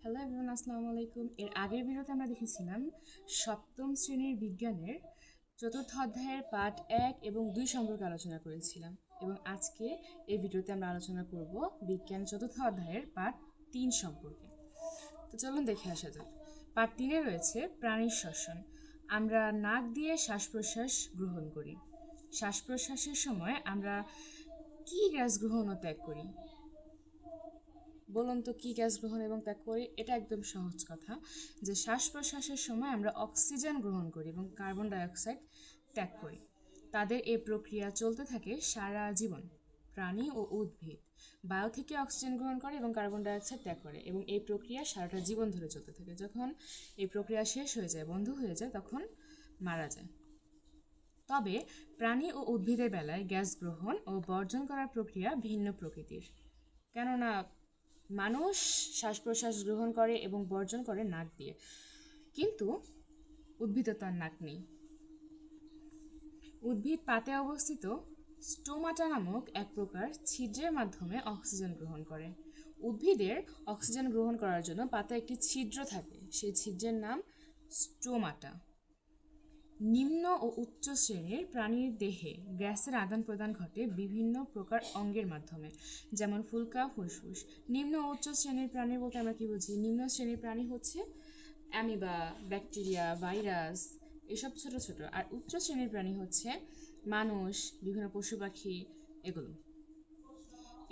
Hello everyone, আসসালামু আলাইকুম। এর আগের ভিডিওতে আমরা দেখেছিলাম সপ্তম শ্রেণীর বিজ্ঞানের চতুর্থ অধ্যায়ের পাঠ 1 এবং 2 সম্পর্কে আলোচনা করেছিলাম, এবং আজকে এই ভিডিওতে আমরা আলোচনা করব বিজ্ঞান চতুর্থ অধ্যায়ের পাঠ 3 সম্পর্কে। তো চলুন দেখে আসা যাক। পাঠ 3-এ রয়েছে প্রাণীর শ্বসন। আমরা নাক দিয়ে শ্বাস প্রশ্বাস গ্রহণ করি। শ্বাস প্রশ্বাসের সময় আমরা কি গ্যাস গ্রহণ ও ত্যাগ করি? বলুন তো কি গ্যাস গ্রহণ এবং ত্যাগ করি? এটা একদম সহজ কথা, যে শ্বাস প্রশ্বাসের সময় আমরা অক্সিজেন গ্রহণ করি এবং কার্বন ডাইঅক্সাইড ত্যাগ করি। তাদের এই প্রক্রিয়া চলতে থাকে সারা জীবন। প্রাণী ও উদ্ভিদ বায়ু থেকে অক্সিজেন গ্রহণ করে এবং কার্বন ডাইঅক্সাইড ত্যাগ করে, এবং এই প্রক্রিয়া সারাটা জীবন ধরে চলতে থাকে। যখন এই প্রক্রিয়া শেষ হয়ে যায়, বন্ধ হয়ে যায়, তখন মারা যায়। তবে প্রাণী ও উদ্ভিদের বেলায় গ্যাস গ্রহণ ও বর্জন করার প্রক্রিয়া ভিন্ন প্রকৃতির। কেননা মানুষ শ্বাস প্রশ্বাস গ্রহণ করে এবং বর্জন করে নাক দিয়ে, কিন্তু উদ্ভিদে তার নাক নেই। উদ্ভিদ পাতে অবস্থিত স্টোমাটা নামক এক প্রকার ছিদ্রের মাধ্যমে অক্সিজেন গ্রহণ করে। উদ্ভিদের অক্সিজেন গ্রহণ করার জন্য পাতে একটি ছিদ্র থাকে, সেই ছিদ্রের নাম স্টোমাটা। নিম্ন ও উচ্চ শ্রেণীর প্রাণীর দেহে গ্যাসের আদান প্রদান ঘটে বিভিন্ন প্রকার অঙ্গের মাধ্যমে, যেমন ফুলকা, ফুসফুস। নিম্ন ও উচ্চ শ্রেণীর প্রাণী বলতে আমরা কি বুঝি? নিম্ন শ্রেণীর প্রাণী হচ্ছে অ্যামিবা, ব্যাকটেরিয়া, ভাইরাস, এসব ছোট ছোট। আর উচ্চ শ্রেণীর প্রাণী হচ্ছে মানুষ, বিভিন্ন পশু পাখি, এগুলো।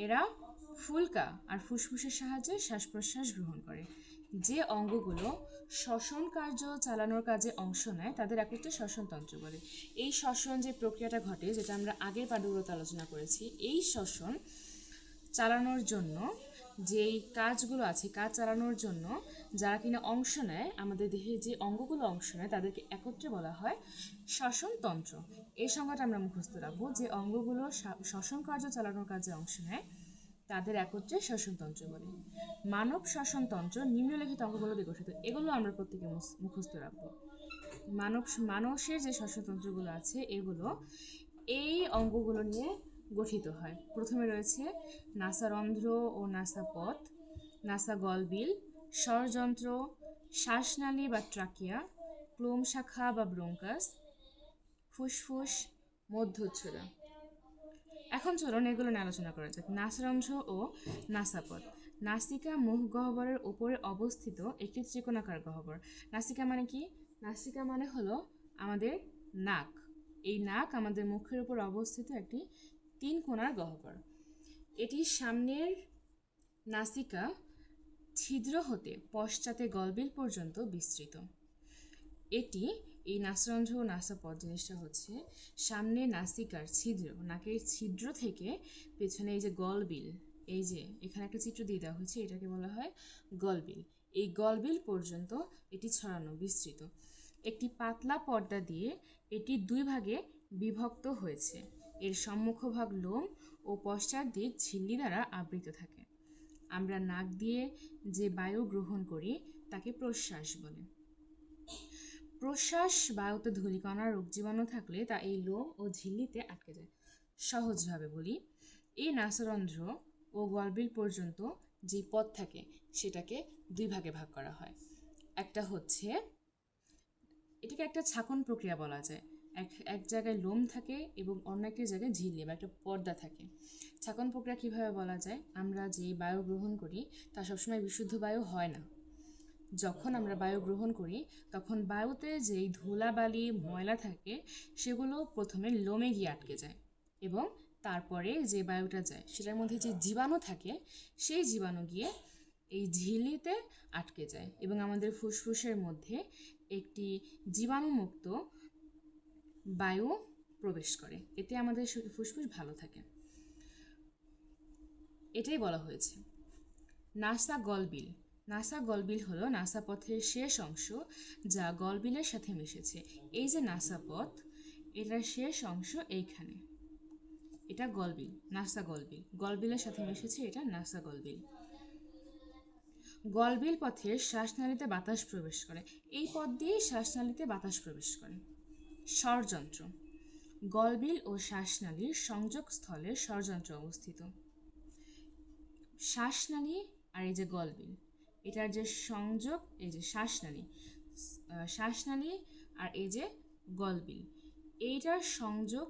এরা ফুলকা আর ফুসফুসের সাহায্যে শ্বাস প্রশ্বাস গ্রহণ করে। যে অঙ্গগুলো শ্বসন কার্য চালানোর কাজে অংশ নেয় তাদের একত্রে শ্বসনতন্ত্র বলে। এই শ্বসন যে প্রক্রিয়াটা ঘটে, যেটা আমরা আগের পাঠগুলোতে আলোচনা করেছি, এই শ্বসন চালানোর জন্য যেই কাজগুলো আছে, কাজ চালানোর জন্য যারা কিনা অংশ নেয়, আমাদের দেহে যে অঙ্গগুলো অংশ নেয় তাদেরকে একত্রে বলা হয় শ্বসনতন্ত্র। এই সংজ্ঞাটা আমরা মুখস্থ রাখবো, যে অঙ্গগুলো শ্বসন কার্য চালানোর কাজে অংশ নেয় তাদের একত্রে শ্বসনতন্ত্র বলে। মানব শ্বসনতন্ত্র নিম্নলিখিত অঙ্গগুলো দিয়ে গঠিত। এগুলো আমরা প্রত্যেকে মুখস্থ রাখবো। মানুষের যে শ্বসনতন্ত্রগুলো আছে, এগুলো এই অঙ্গগুলো নিয়ে গঠিত হয়। প্রথমে রয়েছে নাসারন্ধ্র ও নাসাপথ, নাসাগলবিল, স্বরযন্ত্র, শ্বাসনালী বা ট্রাকিয়া, ক্লোম শাখা বা ব্রোঙ্কাস, ফুসফুস, মধ্যচ্ছদা। এখন চলুন এগুলো নিয়ে আলোচনা করা যাক। নাসারন্ধ্র ও নাসাপথ। নাসিকা মুখ গহ্বরের উপরে অবস্থিত একটি ত্রিকোণাকার গহ্বর। নাসিকা মানে কি? নাসিকা মানে হলো আমাদের নাক। এই নাক আমাদের মুখের উপর অবস্থিত একটি 3 কোণার গহ্বর। এটি সামনের নাসিকা ছিদ্র হতে পশ্চাতে গলবিল পর্যন্ত বিস্তৃত। এই নাসারন্ধ্র ও নাসাপথ জিনিসটা হচ্ছে সামনে নাসিকার ছিদ্র, নাকের ছিদ্র থেকে পেছনে এই যে গলবিল, এই যে এখানে একটা চিত্র দিয়ে দেওয়া হয়েছে, এটাকে বলা হয় গলবিল। এই গলবিল পর্যন্ত এটি ছড়ানো, বিস্তৃত। একটি পাতলা পর্দা দিয়ে এটি 2 ভাগে বিভক্ত হয়েছে। এর সম্মুখভাগ লোম ও পশ্চাৎ দিক ঝিল্লি দ্বারা আবৃত থাকে। আমরা নাক দিয়ে যে বায়ু গ্রহণ করি তাকে প্রশ্বাস বলে। প্রশ্বাস বায়ুতে ধূলিকণা, রোগ জীবাণু থাকলে তা এই লোম ও ঝিল্লিতে আটকে যায়। সহজভাবে বলি, এই নাসারন্ধ্র ও গলবিল পর্যন্ত যে পথ থাকে সেটাকে 2 ভাগে ভাগ করা হয়। একটা হচ্ছে, এটাকে একটা ছাঁকন প্রক্রিয়া বলা যায়। এক জায়গায় লোম থাকে এবং অন্য একটি জায়গায় ঝিল্লি বা একটা পর্দা থাকে। ছাঁকন প্রক্রিয়া কিভাবে বলা যায়? আমরা যে বায়ু গ্রহণ করি তা সবসময় বিশুদ্ধ বায়ু হয় না। যখন আমরা বায়ু গ্রহণ করি তখন বায়ুতে যেই ধুলাবালি, ময়লা থাকে সেগুলো প্রথমে লোমে গিয়ে আটকে যায়, এবং তারপরে যে বায়ুটা যায় সেটার মধ্যে যে জীবাণু থাকে সেই জীবাণু গিয়ে এই ঝিল্লিতে আটকে যায় এবং আমাদের ফুসফুসের মধ্যে একটি জীবাণুমুক্ত বায়ু প্রবেশ করে। এতে আমাদের ফুসফুস ভালো থাকে। এটাই বলা হয়েছে। নাসা গলবিল। নাসা গলবিল হলো নাসাপথের শেষ অংশ যা গলবিলের সাথে মিশেছে। এই যে নাসাপথ, এটার শেষ অংশ এইখানে, এটা গলবিল, নাসা গলবিল। গলবিলের সাথে মিশেছে, এটা নাসা গলবিল। গলবিল পথে শ্বাসনালীতে বাতাস প্রবেশ করে। এই পথ দিয়ে শ্বাসনালীতে বাতাস প্রবেশ করে। স্বরযন্ত্র। গলবিল ও শ্বাসনালীর সংযোগস্থলে স্বরযন্ত্র অবস্থিত। শ্বাসনালী আর এই যে গলবিল, এটার যে সংযোগ, এই যে শ্বাসনালী, শ্বাসনালী আর এই যে গলবিল, এইটার সংযোগ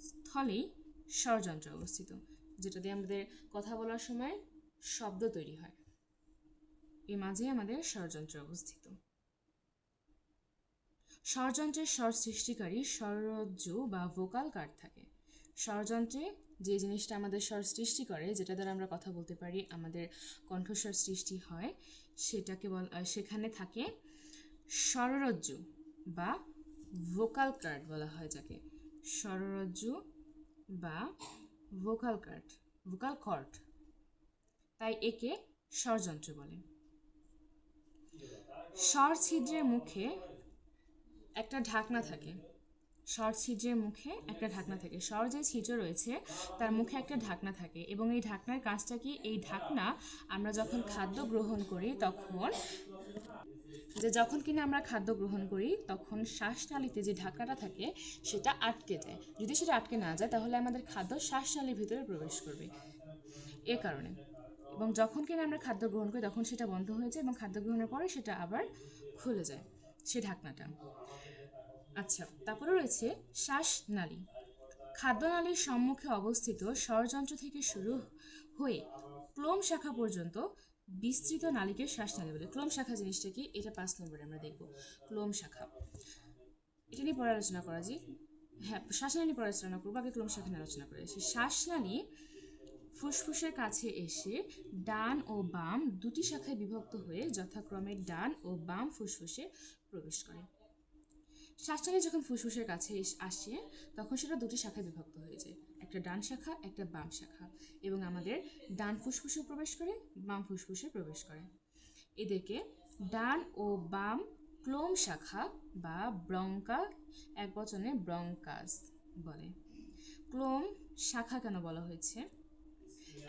স্থলেই স্বরযন্ত্র অবস্থিত, যেটা দিয়ে আমাদের কথা বলার সময় শব্দ তৈরি হয়। এর মাঝে আমাদের স্বরযন্ত্র অবস্থিত। স্বরযন্ত্রের স্বর সৃষ্টিকারী স্বররজ্জু বা ভোকাল কার্ড থাকে। স্বরযন্ত্রে যে জিনিসটা আমাদের স্বর সৃষ্টি করে, যেটা দ্বারা আমরা কথা বলতে পারি, আমাদের কণ্ঠস্বর সৃষ্টি হয়, সেখানে থাকে স্বররজ্জু বা ভোকাল কার্ড বলা হয় যাকে। স্বররজ্জু বা ভোকাল কর্ড, তাই একে স্বরযন্ত্র বলে। স্বর ছিদ্রের মুখে একটা ঢাকনা থাকে। স্বর ছিদ্রের মুখে একটা ঢাকনা থাকে। স্বর যে ছিদ্র রয়েছে তার মুখে একটা ঢাকনা থাকে, এবং এই ঢাকনার কাজটা কি, এই ঢাকনা আমরা যখন খাদ্য গ্রহণ করি তখন শ্বাসনালীতে যে ঢাকনাটা থাকে সেটা আটকে যায়। যদি সেটা আটকে না যায় তাহলে আমাদের খাদ্য শ্বাসনালীর ভিতরে প্রবেশ করবে, এ কারণে। এবং যখন কিনা আমরা খাদ্য গ্রহণ করি তখন সেটা বন্ধ হয়ে যায়, এবং খাদ্য গ্রহণের পরে সেটা আবার খুলে যায়, সে ঢাকনাটা। আচ্ছা, তারপরে রয়েছে শ্বাসনালী। খাদ্যনালীর সম্মুখে অবস্থিত স্বরযন্ত্র থেকে শুরু হয়ে ক্লোম শাখা পর্যন্ত বিস্তৃত নালীকে শ্বাসনালী বলে। ক্লোম শাখা জিনিসটা কি, এটা 5 নম্বরে আমরা দেখব। ক্লোম শাখা, এটা নিয়ে পরে আলোচনা করা যায়। হ্যাঁ, শ্বাসনালী পরে আলোচনা করবো, আগে ক্লোম শাখা নিয়ে আলোচনা করা যায়। শ্বাসনালী ফুসফুসের কাছে এসে ডান ও বাম দুটি শাখায় বিভক্ত হয়ে যথাক্রমে ডান ও বাম ফুসফুসে প্রবেশ করে। শ্বাসনালী যখন ফুসফুসের কাছে আসে তখন সেটা দুটি শাখায় বিভক্ত হয়ে যায়, একটা ডান শাখা, একটা বাম শাখা, এবং আমাদের ডান ফুসফুসে প্রবেশ করে, বাম ফুসফুসে প্রবেশ করে। এদেরকে ডান ও বাম ক্লোম শাখা বা ব্রঙ্কা, এক বচনে ব্রঙ্কাস বলে। ক্লোম শাখা কেন বলা হয়েছে?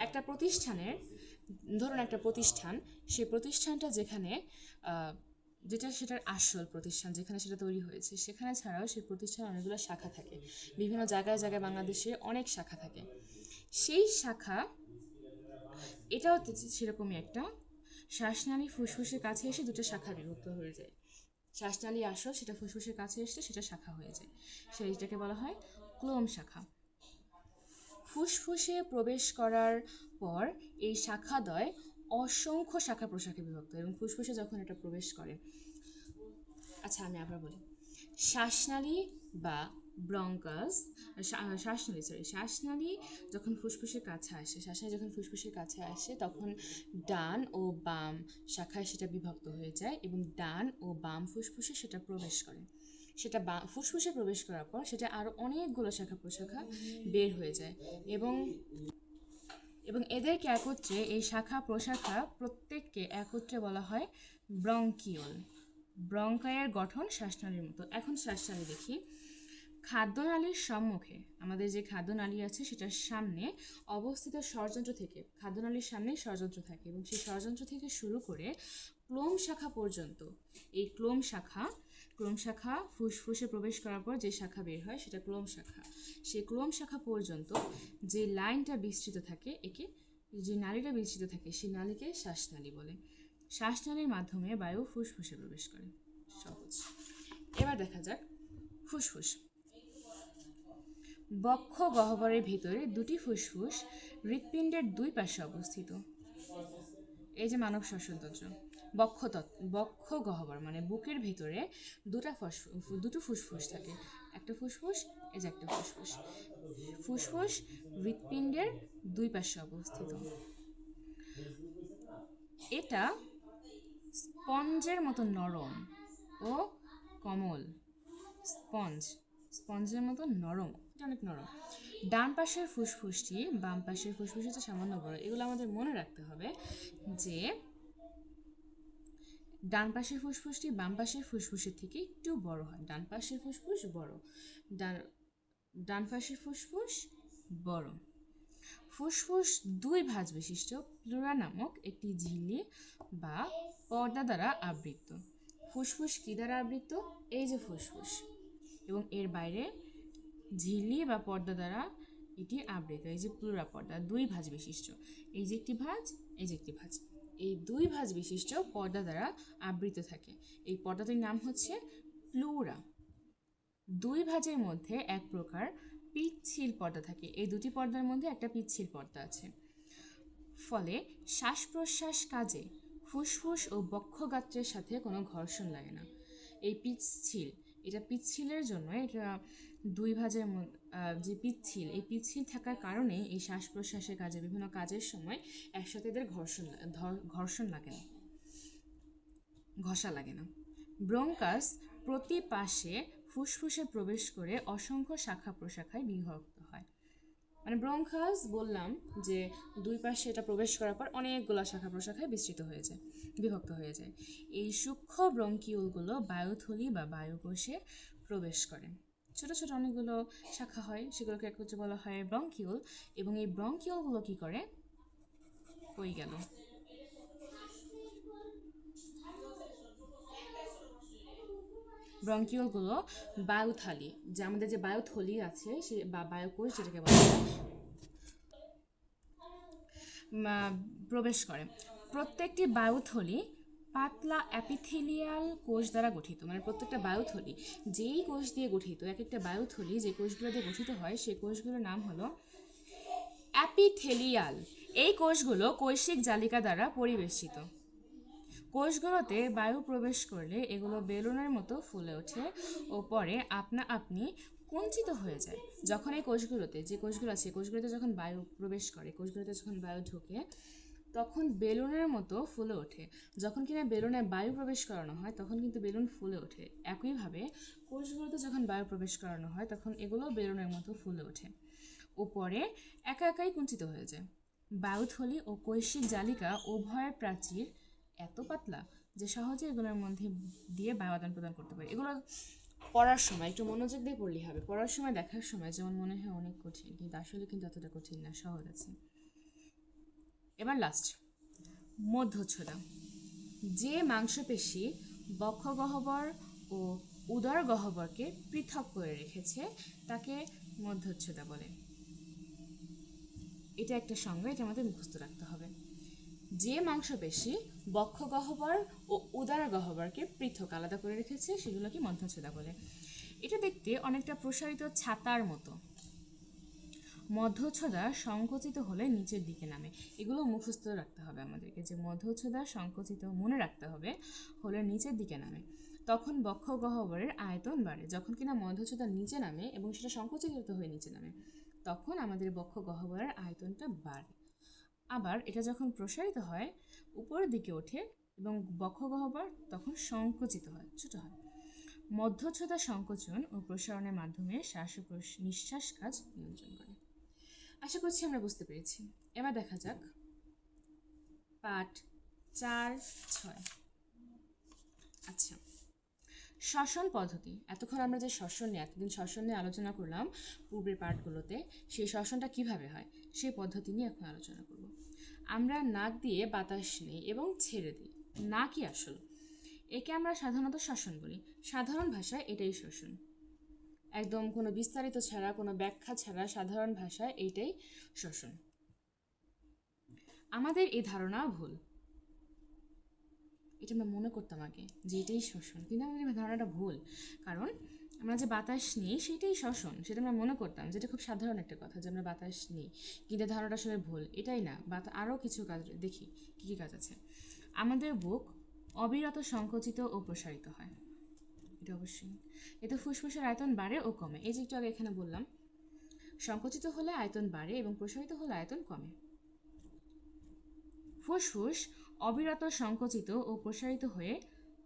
একটা প্রতিষ্ঠানের, ধরুন একটা প্রতিষ্ঠান, সেই প্রতিষ্ঠানটা যেখানে যেটা সেটার আসল প্রতিষ্ঠান, যেখানে সেটা তৈরি হয়েছে, সেখানে ছাড়াও সেই প্রতিষ্ঠানে অনেকগুলো শাখা থাকে, বিভিন্ন জায়গায় জায়গায় বাংলাদেশে অনেক শাখা থাকে। সেই শাখা, এটাও সেরকমই একটা, শ্বাসনালী ফুসফুসের কাছে এসে দুটো শাখা বিভক্ত হয়ে যায়। শ্বাসনালী আসল, সেটা ফুসফুসের কাছে এসে সেটা শাখা হয়ে যায়, সেইটাকে বলা হয় ক্লোম শাখা। ফুসফুসে প্রবেশ করার পর এই শাখাদ্বয় অসংখ্য শাখা প্রশাখায় বিভক্ত, এবং ফুসফুসে যখন এটা প্রবেশ করে, আচ্ছা আমি আবার বলি, শ্বাসনালী বা ব্রঙ্কাস, শ্বাসনালী যখন ফুসফুসের কাছে আসে তখন ডান ও বাম শাখায় সেটা বিভক্ত হয়ে যায়, এবং ডান ও বাম ফুসফুসে সেটা প্রবেশ করে। সেটা ফুসফুসে প্রবেশ করার পর সেটা আরও অনেকগুলো শাখা প্রশাখা বের হয়ে যায়, এবং এদেরকে একত্রে, এই শাখা প্রশাখা প্রত্যেককে একত্রে বলা হয় ব্রঙ্কিওল। ব্রঙ্কায়ের গঠন শ্বাসনালীর মতো। এখন শ্বাসনালী দেখি। খাদ্যনালীর সম্মুখে, আমাদের যে খাদ্যনালী আছে সেটার সামনে অবস্থিত স্বরযন্ত্র থেকে, খাদ্যনালীর সামনে স্বরযন্ত্র থাকে, এবং সেই স্বরযন্ত্র থেকে শুরু করে ক্লোম শাখা পর্যন্ত, এই ক্লোম শাখা ফুসফুসে প্রবেশ করার পর যে শাখা বের হয় সেটা ক্লোম শাখা। সেই ক্লোম শাখা পর্যন্ত যে লাইনটা বিস্তৃত থাকে, যে নালীটা বিস্তৃত থাকে, সেই নালীকে শ্বাসনালী বলে। শ্বাসনালীর মাধ্যমে বায়ু ফুসফুসে প্রবেশ করে। সহজ। এবার দেখা যাক ফুসফুস। বক্ষ গহ্বরের ভিতরে দুটি ফুসফুস হৃৎপিণ্ডের দুই পাশে অবস্থিত। এই যে মানব শ্বসনতন্ত্র, বক্ষ গহ্বর মানে বুকের ভিতরে দুটো ফুসফুস থাকে, একটা ফুসফুস, এই যে একটা ফুসফুস হৃৎপিণ্ডের দুই পাশে অবস্থিত। এটা স্পঞ্জের মতো নরম ও কোমল, স্পঞ্জের মতো নরম, এটা অনেক নরম। ডান পাশের ফুসফুসটি বাম পাশের ফুসফুসের সামান্য বড়। এগুলো আমাদের মনে রাখতে হবে যে ডান পাশের ফুসফুসটি বাম পাশের ফুসফুসের থেকে একটু বড় হয়। ডান পাশের ফুসফুস বড়, ডান পাশের ফুসফুস বড়। ফুসফুস দুই ভাঁজ বিশিষ্ট প্লুরা নামক একটি ঝিল্লি বা পর্দা দ্বারা আবৃত। ফুসফুস কি দ্বারা আবৃত? এই যে ফুসফুস, এবং এর বাইরে ঝিল্লি বা পর্দা দ্বারা এটি আবৃত, এই যে প্লুরা পর্দা, দুই ভাঁজ বিশিষ্ট, এই যে একটি ভাঁজ, এই যে একটি ভাঁজ। এই 2 ভাঁজ বিশিষ্ট পর্দা দ্বারা আবৃত থাকে। এই পর্দাটির নাম হচ্ছে প্লুরা। 2 ভাঁজের মধ্যে এক প্রকার পিচ্ছিল পর্দা থাকে। এই দুটি পর্দার মধ্যে একটা পিচ্ছিল পর্দা আছে। ফলে শ্বাস প্রশ্বাস কাজে ফুসফুস ও বক্ষগাত্রের সাথে কোনো ঘর্ষণ লাগে না। এই পিচ্ছিলের জন্য এটা 2 ভাঁজের যে পিচ্ছিল, এই পিচ্ছিল থাকার কারণে এই শ্বাস প্রশ্বাসের কাজে বিভিন্ন কাজের সময় একসাথে এদের ঘর্ষণ লাগে না, ঘষা লাগে না। ব্রঙ্কাস প্রতি পাশে ফুসফুসে প্রবেশ করে অসংখ্য শাখা প্রশাখায় বিভক্ত হয়। মানে ব্রঙ্কাস বললাম যে 2 পাশে এটা প্রবেশ করার পর অনেকগুলো শাখা প্রশাখায় বিভক্ত হয়ে যায়। এই সূক্ষ্ম ব্রঙ্কিউলগুলো বায়ুথলি বা বায়ুকোষে প্রবেশ করে। ছোট ছোট অনেকগুলো শাখা হয়, সেগুলোকে একত্রে বলা হয় ব্রঙ্কিউল। এবং এই ব্রঙ্কিউলগুলো কি করে, কই গেল, ব্রঙ্কিউলগুলো বায়ুথালি, যে আমাদের যে বায়ুথলি আছে সে বা বায়ুকোষ যেটাকে বলা হয়, প্রবেশ করে। প্রত্যেকটি বায়ুথলি পাতলা অ্যাপিথেলিয়াল কোষ দ্বারা গঠিত। মানে প্রত্যেকটা বায়ুথলি যেই কোষ দিয়ে গঠিত, এক একটা বায়ুথলি যে কোষগুলো দিয়ে গঠিত হয় সেই কোষগুলোর নাম হলো অ্যাপিথেলিয়াল। এই কোষগুলো কৈশিক জালিকা দ্বারা পরিবেষ্টিত। কোষগুলোতে বায়ু প্রবেশ করলে এগুলো বেলুনের মতো ফুলে ওঠে ও পরে আপনা আপনি কুঞ্চিত হয়ে যায়। যখন এই কোষগুলোতে, যে কোষগুলো আছে কোষগুলোতে যখন বায়ু প্রবেশ করে, কোষগুলোতে যখন বায়ু ঢোকে তখন বেলুনের মতো ফুলে ওঠে। যখন কিনা বেলুনে বায়ু প্রবেশ করানো হয় তখন কিন্তু বেলুন ফুলে ওঠে। একইভাবে কোষগুলোতে যখন বায়ু প্রবেশ করানো হয় তখন এগুলো বেলুনের মতো ফুলে ওঠে ও পরে একা একাই কুঞ্চিত হয়ে যায়। বায়ুথলি ও কৈশিক জালিকা উভয়ের প্রাচীর এত পাতলা যে সহজে এগুলোর মধ্যে দিয়ে বায়ু আদান প্রদান করতে পারে। এগুলো পড়ার সময় একটু মনোযোগ দিয়ে পড়লেই হবে। পড়ার সময় দেখার সময় যেমন মনে হয় অনেক কঠিন, কিন্তু আসলে কিন্তু এতটা কঠিন না, সহজ আছে। এবার লাস্ট, মধ্যচ্ছদা। যে মাংসপেশি বক্ষগহ্বর ও উদর গহ্বরকে পৃথক করে রেখেছে তাকে মধ্যচ্ছদা বলে। এটা একটা সংজ্ঞা, এটা আমাদের মুখস্থ রাখতে হবে। যে মাংসপেশি বক্ষগহ্বর ও উদর গহ্বরকে পৃথক আলাদা করে রেখেছে সেগুলোকে মধ্যচ্ছদা বলে। এটা দেখতে অনেকটা প্রসারিত ছাতার মতো। মধ্যচ্ছদা সংকুচিত হলে নিচের দিকে নামে। এগুলো মুখস্থ রাখতে হবে আমাদেরকে, যে মধ্যচ্ছদা সংকুচিত মনে রাখতে হবে হলে নিচের দিকে নামে। তখন বক্ষগহ্বরের আয়তন বাড়ে। যখন কিনা মধ্যচ্ছদা নিচে নামে এবং সেটা সংকুচিত হয়ে নিচে নামে তখন আমাদের বক্ষগহ্বরের আয়তনটা বাড়ে। আবার এটা যখন প্রসারিত হয় উপরের দিকে ওঠে এবং বক্ষগহ্বর তখন সংকুচিত হয়, ছোট হয়। মধ্যচ্ছদা সংকোচন ও প্রসারণের মাধ্যমে শ্বাস ও নিঃশ্বাস কাজ নিয়ন্ত্রণ করে। আশা করছি আমরা বুঝতে পেরেছি। এবার দেখা যাক পাঠ 4-6। আচ্ছা, শ্বসন পদ্ধতি। এতক্ষণ আমরা যে এতদিন শ্বসন নিয়ে আলোচনা করলাম পূর্বের পাঠগুলোতে, সেই শ্বসনটা কিভাবে হয় সেই পদ্ধতি নিয়ে এখন আলোচনা করব। আমরা নাক দিয়ে বাতাস নিই এবং ছেড়ে দিই, নাকই আসল। একে আমরা সাধারণত শ্বসন বলি। সাধারণ ভাষায় এটাই শ্বসন, একদম কোনো বিস্তারিত ছাড়া, কোনো ব্যাখ্যা ছাড়া সাধারণ ভাষায় এইটাই শ্বসন। আমাদের এই ধারণা ভুল। এটা আমরা মনে করতাম আগে যে এটাই শ্বসন, কিন্তু আমাদের এই ধারণাটা ভুল। কারণ আমরা যে বাতাস নিই সেটাই শ্বসন, সেটা আমরা মনে করতাম, যেটা খুব সাধারণ একটা কথা যে আমরা বাতাস নিই, কিন্তু ধারণাটা আসলে ভুল। এটাই না, আরও কিছু কাজ দেখি কী কী কাজ আছে। আমাদের বুক অবিরত সংকুচিত ও প্রসারিত হয়, এটা অবশ্যই। এতে ফুসফুসের আয়তন বাড়ে ও কমে। এই যে একটু আগে এখানে বললাম, সংকুচিত হলে আয়তন বাড়ে এবং প্রসারিত হলে আয়তন কমে। ফুসফুস অবিরত সংকুচিত ও প্রসারিত হয়ে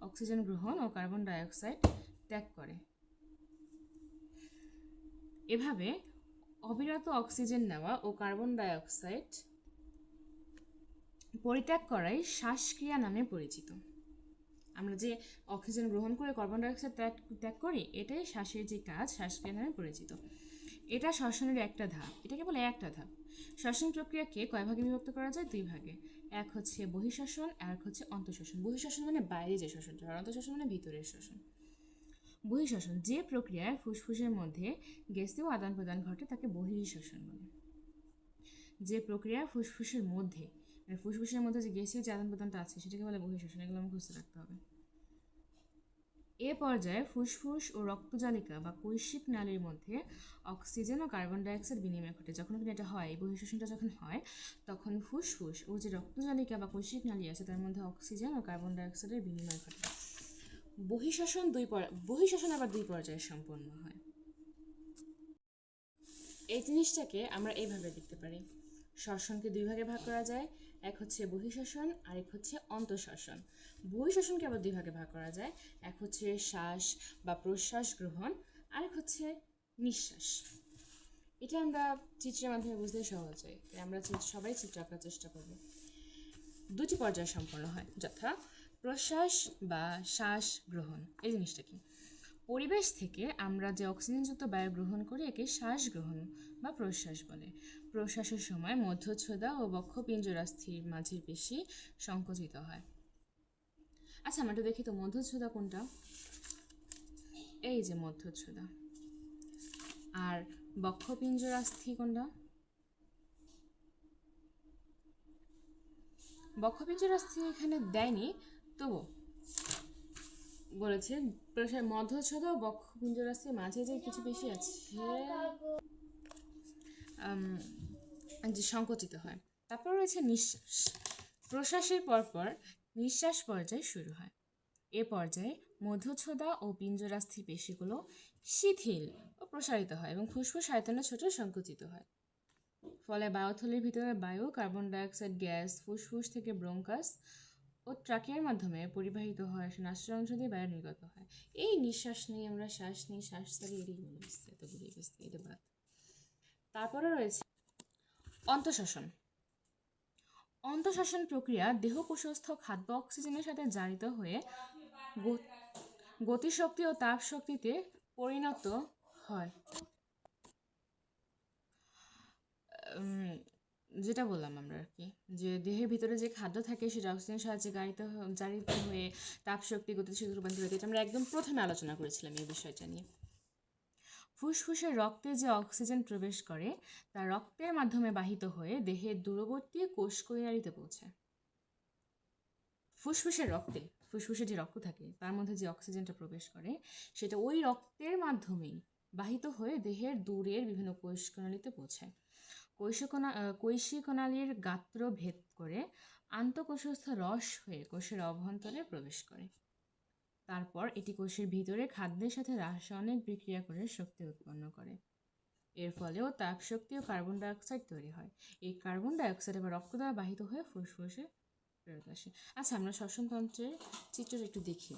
অক্সিজেন গ্রহণ ও কার্বন ডাই অক্সাইড ত্যাগ করে। এভাবে অবিরত অক্সিজেন নেওয়া ও কার্বন ডাই অক্সাইড পরিত্যাগ করাই শ্বাসক্রিয়া নামে পরিচিত। আমরা যে অক্সিজেন গ্রহণ করে কার্বন ডাই অক্সাইড ত্যাগ করি, এটাই শ্বাসের যে কাজ, শ্বাসক্রিয়া নামে পরিচিত। এটা শ্বসনের একটা ধাপ, এটাকে বলে একটা ধাপ। শ্বসন প্রক্রিয়াকে কয় ভাগে বিভক্ত করা যায়? 2 ভাগে। এক হচ্ছে বহিঃশ্বসন, আর এক হচ্ছে অন্তঃশ্বসন। বহিঃশ্বসন মানে বাইরে যে শ্বসনটা, আর অন্তঃশ্বসন মানে ভিতরের শ্বসন। বহিঃশ্বসন যে প্রক্রিয়ায় ফুসফুসের মধ্যে গ্যাসীয় আদান প্রদান ঘটে তাকে বহিঃশ্বসন বলে। যে প্রক্রিয়ায় ফুসফুসের মধ্যে আর ফুসফুসের মধ্যে যে গ্যাসীয় যে আদান প্রদানটা আছে সেটাকে বলে বহিঃশ্বসন। এগুলো আমার খুঁজতে রাখতে হবে। এ পর্যায়ে ফুসফুস ও রক্তজালিকা বা কৈশিক নালীর মধ্যে অক্সিজেন ও কার্বন ডাইঅক্সাইড বিনিময় ঘটে। যখন এটা হয়, এই বহিঃশ্বসনটা যখন হয়, তখন ফুসফুস ও যে রক্তজালিকা বা কৈশিক নালী আছে তার মধ্যে অক্সিজেন ও কার্বন ডাইঅক্সাইডের বিনিময় ঘটে। বহিঃশ্বসন আবার দুই পর্যায়ে সম্পন্ন হয়। এই জিনিসটাকে আমরা এইভাবে দেখতে পারি। শ্বসনকে দুই ভাগে ভাগ করা যায়, এক হচ্ছে বহিঃশ্বসন আর এক হচ্ছে অন্তঃশ্বসন। বহিঃশ্বসনকে আবার দুই ভাগে ভাগ করা যায়, এক হচ্ছে শ্বাস বা প্রশ্বাস গ্রহণ, আরেক হচ্ছে নিঃশ্বাস। এটা আমরা চিত্রের মাধ্যমে বুঝতে সহজ হয়, তাই আমরা সবাই চিত্র আঁকার চেষ্টা করব। দুটি পর্যায়ে সম্পন্ন হয়, যথা প্রশ্বাস বা শ্বাস গ্রহণ। এই জিনিসটা কি? পরিবেশ থেকে আমরা যে অক্সিজেনযুক্ত বায়ু গ্রহণ করি একে শ্বাস গ্রহণ বা প্রশ্বাস বলে। প্রশ্বাসের সময় মধ্যচ্ছদা ও বক্ষপিঞ্জরাস্থির মাঝের পেশি সংকুচিত হয়। আচ্ছা, আমরা একটু দেখি তো মধ্যচ্ছদা কোনটা। এই যে মধ্যচ্ছদা। আর বক্ষপিঞ্জরাস্থি কোনটা? বক্ষপিঞ্জরাস্থি এখানে দেয়নি, তবু বলেছে মধ্যচ্ছদা ও বক্ষপিঞ্জরাস্থির মাঝে যে কিছু পেশি আছে যে সংকুচিত হয়। তারপর রয়েছে নিঃশ্বাস। প্রশ্বাসের পরপর নিঃশ্বাস পর্যায় শুরু হয়। এ পর্যায়ে মধ্যচ্ছদা ও পিঞ্জরাস্থির পেশিগুলো শিথিল ও প্রসারিত হয় এবং ফুসফুস আয়তনে ছোট সংকুচিত হয়। ফলে বায়ুথলির ভিতরে বায়ু, কার্বন ডাইঅক্সাইড গ্যাস ফুসফুস থেকে ব্রঙ্কাস ও ট্রাকের মাধ্যমে পরিবাহিত হয়, নাসারন্ধ্র দিয়ে বায়ু নির্গত হয়। এই নিঃশ্বাস নিয়ে আমরা শ্বাস নিই, শ্বাস ছাড়ি, এটাই মনে হচ্ছে, এত ঘুরিয়ে গেছে, এটা বাদ। তারপরে রয়েছে অন্তঃশ্বসন। অন্তঃশ্বসন প্রক্রিয়া দেহকোষস্থ খাদ্য অক্সিজেনের সাথে জারিত হয়ে গতিশক্তি ও তাপ শক্তিতে পরিণত হয়। যেটা বললাম আমরা আর কি, যে দেহের ভিতরে যে খাদ্য থাকে সেটা অক্সিজেনের সাহায্যে জারিত হয়ে তাপ শক্তি গতিশক্তি রূপান্তরিত হয়। এটা আমরা একদম প্রথমে আলোচনা করেছিলাম এই বিষয়টা নিয়ে। ফুসফুসের রক্তে যে অক্সিজেন প্রবেশ করে তা রক্তের মাধ্যমে বাহিত হয়ে দেহের দূরবর্তী কোষকৈনারিতে পৌঁছায়। ফুসফুসে যে রক্ত থাকে তার মধ্যে যে অক্সিজেনটা প্রবেশ করে সেটা ওই রক্তের মাধ্যমেই বাহিত হয়ে দেহের দূরের বিভিন্ন কোষকণালীতে পৌঁছায়। কৈশিকণালীর গাত্র ভেদ করে আন্তঃকোষস্থ রস হয়ে কোষের অভ্যন্তরে প্রবেশ করে। তারপর এটি কোষের ভিতরে খাদ্যের সাথে রাসায়নিক বিক্রিয়া করে শক্তি উৎপন্ন করে। এর ফলেও তাপ শক্তি ও কার্বন ডাইঅক্সাইড তৈরি হয়। এই কার্বন ডাইঅক্সাইড আবার রক্ত দ্বারা বাহিত হয়ে ফুসফুসে ফেরত আসে। আচ্ছা, আমরা শ্বসনতন্ত্রের চিত্রটা একটু দেখি।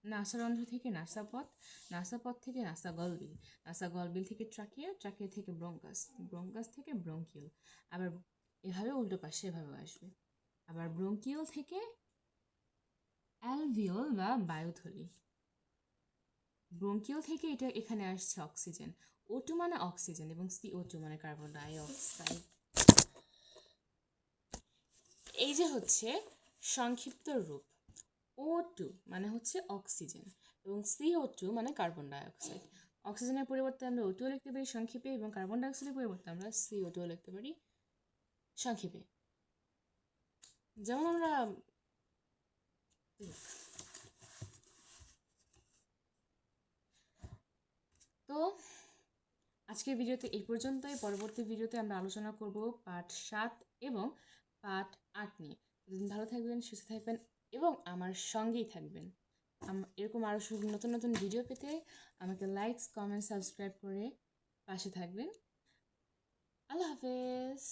নাসারন্ধ্র থেকে নাসাপথ, নাসাপথ থেকে নাসাগলবিল, নাসাগলবিল থেকে ট্রাকিয়া, ট্রাকিয়া থেকে ব্রঙ্কাস, ব্রঙ্কাস থেকে ব্রঙ্কিউল, আবার এভাবে উল্টো পাশে এভাবে আসবে। আবার ব্রঙ্কিউল থেকে অ্যালভিওল বা বায়ুথলি। ব্রঙ্কিউল থেকে এটা এখানে আসছে অক্সিজেন। O2 মানে অক্সিজেন এবং CO2 মানে কার্বন ডাইঅক্সাইড। এই যে হচ্ছে সংক্ষিপ্ত রূপ। O2 মানে হচ্ছে অক্সিজেন এবং CO2 মানে কার্বন ডাইঅক্সাইড। অক্সিজেনের পরিবর্তে আমরা O2 লিখতে পারি সংক্ষেপে এবং কার্বন ডাইঅক্সাইডের পরিবর্তে আমরা CO2 লিখতে পারি সংক্ষেপে। যেমন আমরা তো আজকের ভিডিওতে এই পর্যন্তই। পরবর্তী ভিডিওতে আমরা আলোচনা করব পার্ট 7 এবং পার্ট 8 নিয়ে। ভালো থাকবেন, সুস্থ থাকবেন এবং আমার সঙ্গেই থাকবেন। এরকম আরও নতুন নতুন ভিডিও পেতে আমাকে লাইক, কমেন্ট, সাবস্ক্রাইব করে পাশে থাকবেন। আল্লাহ হাফেজ।